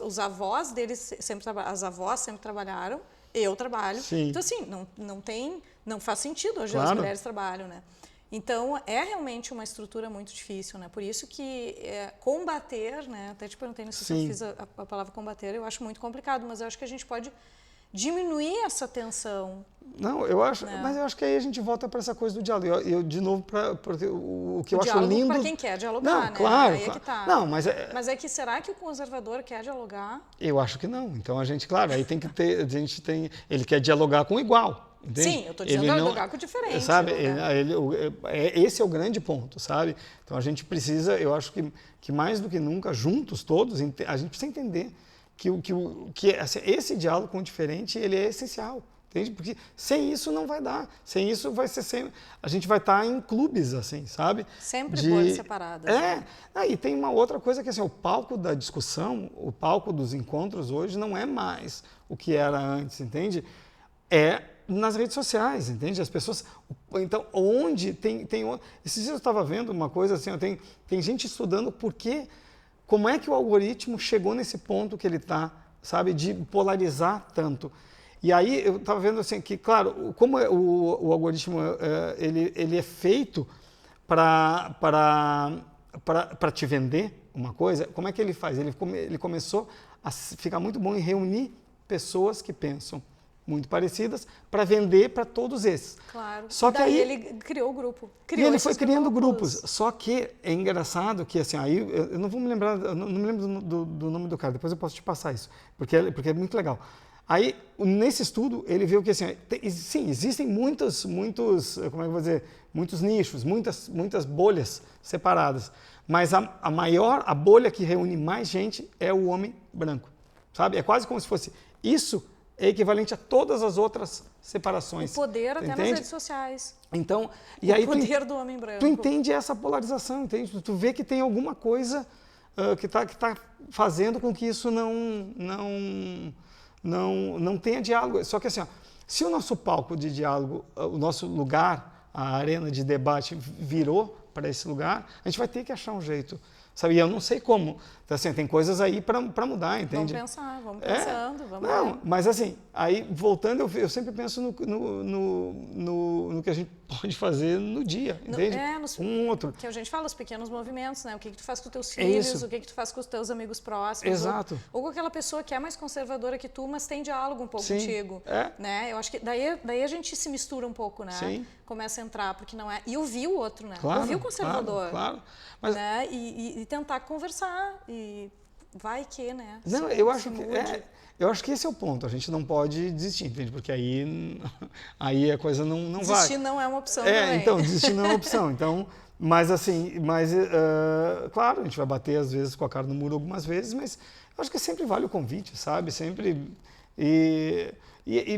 os avós deles sempre trabalharam, as avós sempre trabalharam, eu trabalho. Sim. Então, assim, não faz sentido hoje as mulheres trabalham, né? Então, é realmente uma estrutura muito difícil, né? Por isso que combater, né? Até te perguntei se eu fiz a palavra combater, eu acho muito complicado, mas eu acho que a gente pode diminuir essa tensão. Não, eu acho, né? Mas eu acho que aí a gente volta para essa coisa do diálogo. Eu de novo, porque o que eu acho lindo... para quem quer dialogar, não, né? Claro. Aí é que tá. Não, mas será que o conservador quer dialogar? Eu acho que não. Então, aí tem que ter... Ele quer dialogar com o igual. Entende? Sim, eu estou dizendo dialogar com o diferente. Sabe, esse é o grande ponto, sabe? Então a gente precisa, eu acho que mais do que nunca, juntos todos, a gente precisa entender que assim, esse diálogo com o diferente, ele é essencial. Entende? Porque sem isso não vai dar. Sem isso vai ser sempre... A gente vai estar em clubes, assim, sabe? Sempre bolhas separadas. E tem uma outra coisa que assim, o palco da discussão, o palco dos encontros hoje não é mais o que era antes, entende? É nas redes sociais, entende? As pessoas... Então, onde tem esses dias eu estava vendo uma coisa assim, tem gente estudando como é que o algoritmo chegou nesse ponto que ele está, sabe? De polarizar tanto. E aí eu estava vendo assim que, claro, como o algoritmo ele é feito para te vender uma coisa, como é que ele faz? Ele começou a ficar muito bom em reunir pessoas que pensam muito parecidas para vender para todos esses. Claro. Só que daí aí ele criou o grupo. E ele foi criando grupos. Só que é engraçado que, assim, aí eu não vou me lembrar, eu não me lembro do nome do cara, depois eu posso te passar isso, porque é muito legal. Aí, nesse estudo, ele viu que, assim, sim, existem muitos, como é que eu vou dizer, muitos nichos, muitas bolhas separadas, mas a bolha que reúne mais gente é o homem branco, sabe? É quase como se fosse isso é equivalente a todas as outras separações. O poder até entende? nas redes sociais. Então, e aí o poder do homem branco. Tu entende essa polarização, entende? Tu vê que tem alguma coisa que tá fazendo com que isso não tenha diálogo. Só que assim, ó, se o nosso palco de diálogo, o nosso lugar, a arena de debate virou para esse lugar, a gente vai ter que achar um jeito. Sabe? E eu não sei como. Então, assim, tem coisas aí para mudar, entende? Vamos pensando, vamos Não, ver. mas assim, aí voltando, eu sempre penso no que a gente pode fazer no dia, entende? Um outro. Que a gente fala, os pequenos movimentos, né? O que tu faz com os teus Isso. filhos, o que tu faz com os teus amigos próximos. Exato. Ou com aquela pessoa que é mais conservadora que tu, mas tem diálogo um pouco Sim. contigo. Né? Eu acho que daí a gente se mistura um pouco, né? Sim. Começa a entrar, porque não é... E ouvir o outro, né? Claro, ouvir o conservador. Claro. Mas... Né? E tentar conversar. E vai que, né? Não, eu acho que esse é o ponto. A gente não pode desistir, entende? Porque aí a coisa não vai. Desistir não é uma opção também. Então, desistir não é uma opção. Então, mas assim, claro, a gente vai bater às vezes com a cara no muro algumas vezes, mas eu acho que sempre vale o convite, sabe? Sempre...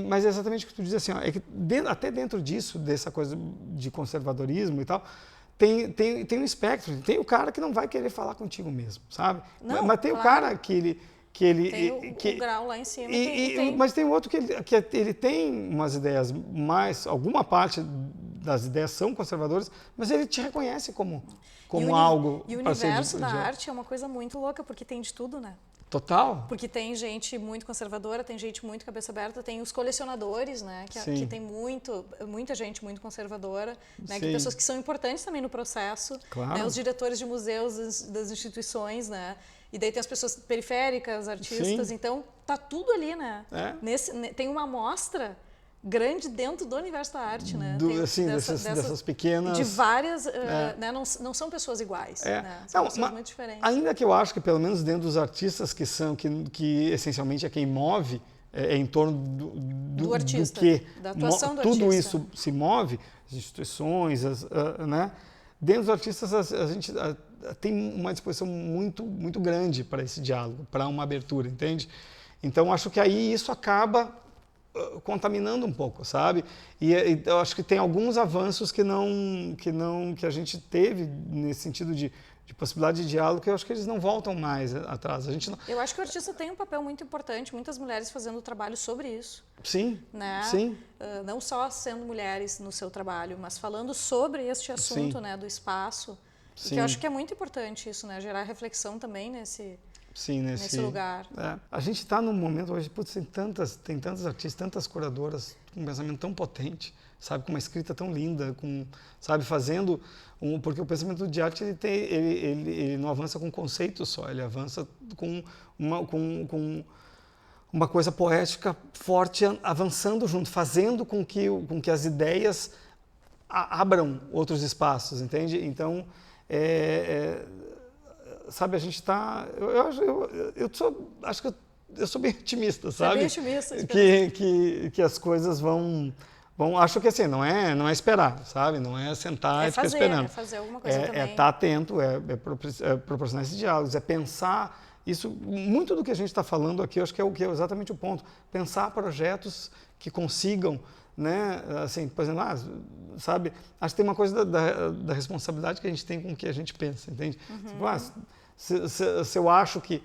mas é exatamente o que tu diz assim, ó, é que até dentro disso, dessa coisa de conservadorismo e tal, tem um espectro, tem o cara que não vai querer falar contigo mesmo, sabe? Não, mas tem claro. o cara que ele... Tem o grau lá em cima. Mas tem outro que ele tem umas ideias alguma parte das ideias são conservadoras, mas ele te reconhece como algo. E o universo da arte é uma coisa muito louca, porque tem de tudo, né? Total. Porque tem gente muito conservadora, tem gente muito cabeça aberta, tem os colecionadores, né? Que tem muita gente muito conservadora, né? Que pessoas que são importantes também no processo. Claro. Né? Os diretores de museus das instituições, né? E daí tem as pessoas periféricas, artistas, então tá tudo ali, né? Tem uma amostra grande dentro do universo da arte, né? Dessas pequenas... De várias... né? Não são pessoas iguais, né? São pessoas muito diferentes. Ainda que eu acho que, pelo menos dentro dos artistas que essencialmente é quem move, é em torno do artista, do que da atuação do artista. Tudo isso se move, as instituições, né? Dentro dos artistas, a gente tem uma disposição muito, muito grande para esse diálogo, para uma abertura, entende? Então, acho que aí isso acaba contaminando um pouco, sabe? E eu acho que tem alguns avanços que a gente teve nesse sentido de possibilidade de diálogo, que eu acho que eles não voltam mais atrás. Eu acho que o artista tem um papel muito importante, muitas mulheres fazendo trabalho sobre isso. Sim, né? sim. Não só sendo mulheres no seu trabalho, mas falando sobre este assunto, né, do espaço. Que eu acho que é muito importante isso, né? Gerar reflexão também nesse lugar. A gente está num momento hoje, putz, tem tantos artistas, tantas curadoras com um pensamento tão potente, sabe, com uma escrita tão linda, sabe, fazendo porque o pensamento de arte ele não avança com conceito só, ele avança com uma coisa poética forte, avançando junto, fazendo com que as ideias abram outros espaços, entende? Então, sabe, a gente está... Acho que eu sou bem otimista, sabe? Bem otimista. Que as coisas vão... Acho que assim, não é esperar, sabe? Não é sentar e ficar esperando. É fazer alguma coisa também. É estar atento, é proporcionar esses diálogos, é pensar... Isso, muito do que a gente está falando aqui, eu acho que é exatamente o ponto. Pensar projetos que consigam, né? Assim, por exemplo, sabe? Acho que tem uma coisa da responsabilidade que a gente tem com o que a gente pensa, entende? Se eu acho que,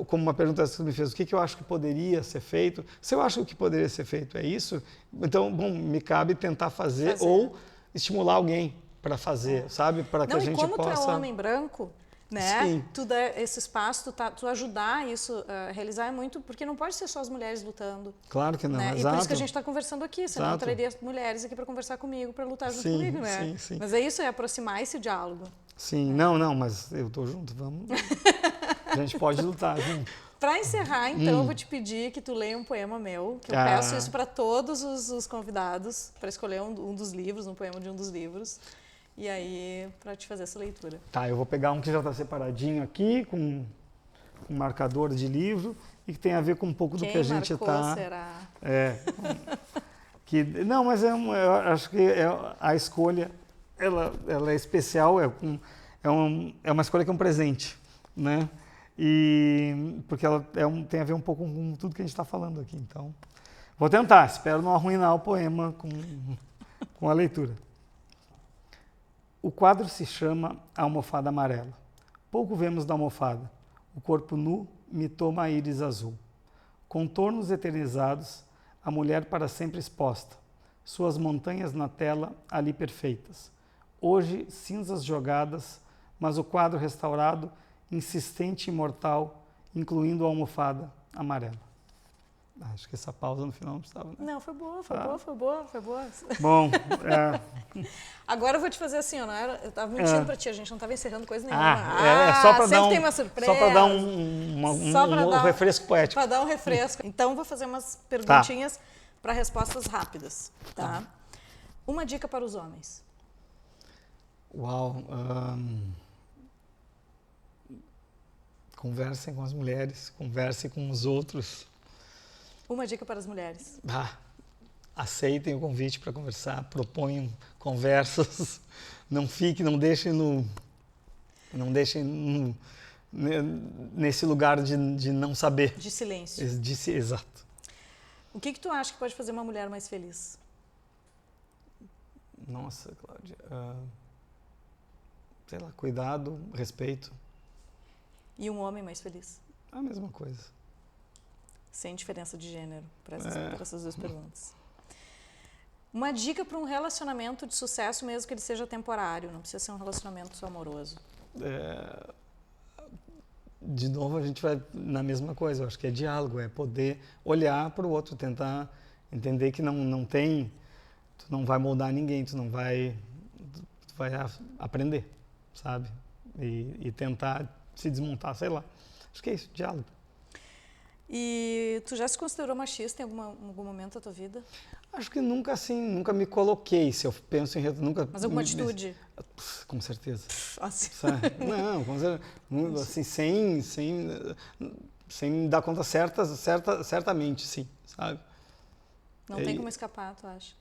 como uma pergunta que você me fez, o que eu acho que poderia ser feito? Se eu acho que o que poderia ser feito é isso, então, me cabe tentar fazer. Ou estimular alguém para fazer, sabe? Para que a gente possa... E como tu é um homem branco, né? Sim. Tu dar esse espaço, tu ajudar isso a realizar é muito, porque não pode ser só as mulheres lutando. Claro que não, né? exato. E por isso que a gente está conversando aqui, senão eu Exato. traria mulheres aqui para conversar comigo, para lutar junto Sim, comigo, né? sim, sim. Mas é isso, é aproximar esse diálogo. Sim, não, mas eu tô junto, vamos. A gente pode lutar junto. Para encerrar, então, eu vou te pedir que tu leia um poema meu, que eu peço isso para todos os convidados, para escolher um dos livros, um poema de um dos livros, e aí para te fazer essa leitura. Tá, eu vou pegar um que já está separadinho aqui, com marcador de livro, e que tem a ver com um pouco do que a gente está... será? Não, mas eu acho que a escolha, ela é especial, é uma escolha que é um presente, né? Porque ela tem a ver um pouco com tudo que a gente está falando aqui. Então, vou tentar, espero não arruinar o poema com a leitura. O quadro se chama A Almofada Amarela. Pouco vemos da almofada. O corpo nu me toma a íris azul. Contornos eternizados, a mulher para sempre exposta. Suas montanhas na tela, ali perfeitas. Hoje, cinzas jogadas, mas o quadro restaurado, insistente e imortal, incluindo a almofada amarela. Acho que essa pausa no final não precisava, né? Não, foi boa. Bom, Agora eu vou te fazer assim, eu estava mentindo pra ti, a gente não estava encerrando coisa nenhuma. Só para sempre tem uma surpresa. Só para dar um refresco poético. Para dar um refresco. Então, vou fazer umas perguntinhas para respostas rápidas, tá? Uma dica para os homens. Uau. Conversem com as mulheres, conversem com os outros. Uma dica para as mulheres. Aceitem o convite para conversar, proponham conversas, não deixem nesse lugar de não saber. De silêncio. Exato. O que tu acha que pode fazer uma mulher mais feliz? Nossa, Cláudia. Sei lá, cuidado, respeito. E um homem mais feliz? A mesma coisa. Sem diferença de gênero, para essas duas perguntas. Uma dica para um relacionamento de sucesso, mesmo que ele seja temporário, não precisa ser um relacionamento só amoroso. De novo, a gente vai na mesma coisa, eu acho que é diálogo, é poder olhar para o outro, tentar entender que não tem, tu não vai moldar ninguém, tu vai aprender, sabe? E tentar se desmontar, sei lá. Acho que é isso, diálogo. E tu já se considerou machista em algum momento da tua vida? Acho que nunca me coloquei, se eu penso em nunca. Mas alguma atitude? Com certeza. Não, com certeza. Assim, sem me dar conta certamente, sim, sabe? Não tem como escapar, tu acha?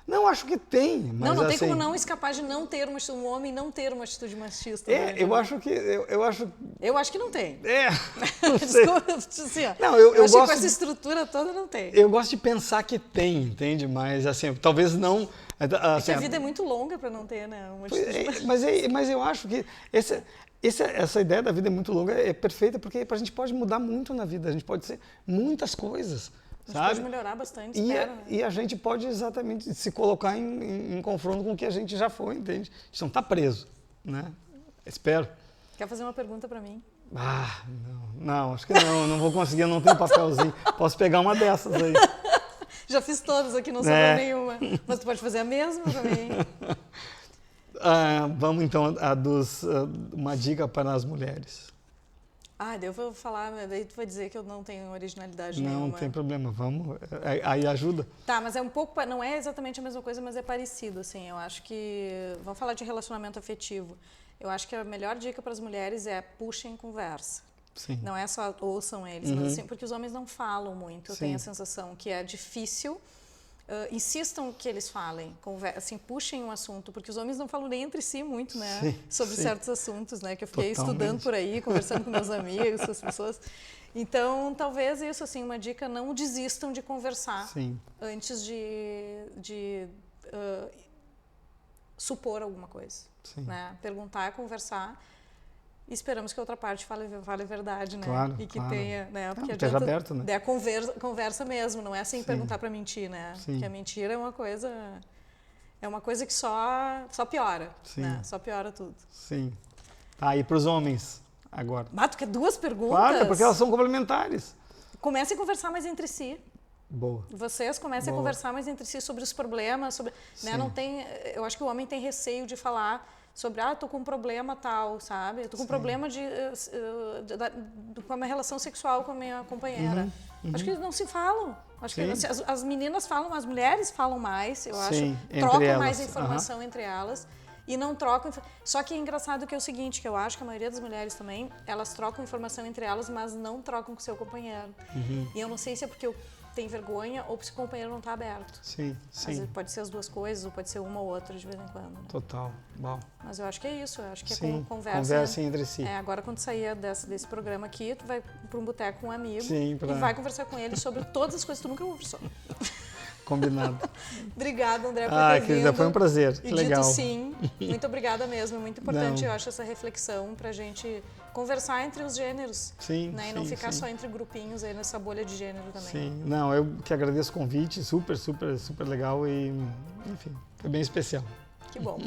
Não, acho que tem. Mas não assim, tem como não escapar de não ter um homem não ter uma atitude machista. Eu acho que... Eu acho que não tem. Não sei. Desculpa, assim, ó. Não, eu acho gosto que com essa estrutura toda não tem. Eu gosto de pensar que tem, entende? Mas, assim, talvez não... Assim, a vida é muito longa para não ter, né? Uma atitude mas eu acho que essa ideia da vida é muito longa, é perfeita, porque a gente pode mudar muito na vida, a gente pode ser muitas coisas. A gente pode melhorar bastante, e a gente pode exatamente se colocar em confronto com o que a gente já foi, entende? A gente não está preso, né? Espero. Quer fazer uma pergunta para mim? Não, acho que não vou conseguir, eu não tenho papelzinho. Posso pegar uma dessas aí. Já fiz todas aqui, não sobrou nenhuma. Mas tu pode fazer a mesma para mim. Vamos então uma dica para as mulheres. Daí eu vou falar, daí tu vai dizer que eu não tenho originalidade nenhuma. Não tem problema, vamos, aí ajuda. Tá, mas é um pouco, não é exatamente a mesma coisa, mas é parecido, assim, eu acho que, vamos falar de relacionamento afetivo, eu acho que a melhor dica para as mulheres é puxem conversa. Sim. Não é só ouçam eles, mas assim, porque os homens não falam muito, eu tenho a sensação que é difícil. Insistam que eles falem, assim, puxem um assunto, porque os homens não falam nem entre si muito, né? Sobre certos assuntos, né? Que eu fiquei estudando por aí, conversando com meus amigos, com as pessoas. Então, talvez isso, assim, uma dica, não desistam de conversar antes de supor alguma coisa, né? Perguntar, conversar. E esperamos que a outra parte fale a verdade, né? Claro, e que tenha, né? Porque esteja aberto, né? A conversa mesmo, não é sem perguntar para mentir, né? Porque a mentira é uma coisa que só piora, né? Só piora tudo. Sim. Tá, e para os homens agora? Bato, que é 2 perguntas? Claro, porque elas são complementares. Comecem a conversar mais entre si. Boa. Vocês comecem a conversar mais entre si sobre os problemas, sobre, né, não tem, eu acho que o homem tem receio de falar sobre, tô com um problema tal, sabe? Tô com um problema com a minha relação sexual com a minha companheira. Acho que eles não se falam. Acho que as meninas falam, as mulheres falam mais, eu acho. Trocam mais informação entre elas. E não trocam. Só que é engraçado que é o seguinte, que eu acho que a maioria das mulheres também, elas trocam informação entre elas, mas não trocam com o seu companheiro. E eu não sei se é porque eu tenho vergonha ou se o companheiro não está aberto. Sim. Pode ser as 2 coisas, ou pode ser uma ou outra de vez em quando. Né? Total. Bom. Mas eu acho que é isso, eu acho que é com conversa. Conversem entre si. Agora quando sair desse programa aqui, tu vai para um boteco com um amigo e vai conversar com ele sobre todas as coisas que tu nunca conversou. Combinado. Obrigada, André, por ter querida, vindo. Foi um prazer. Que legal. Dito sim. Muito obrigada mesmo. É muito importante, eu acho, essa reflexão pra gente conversar entre os gêneros. Sim, né? E não ficar só entre grupinhos aí nessa bolha de gênero também. Sim. Não, eu que agradeço o convite. Super, super, super legal e, enfim, foi bem especial. Que bom.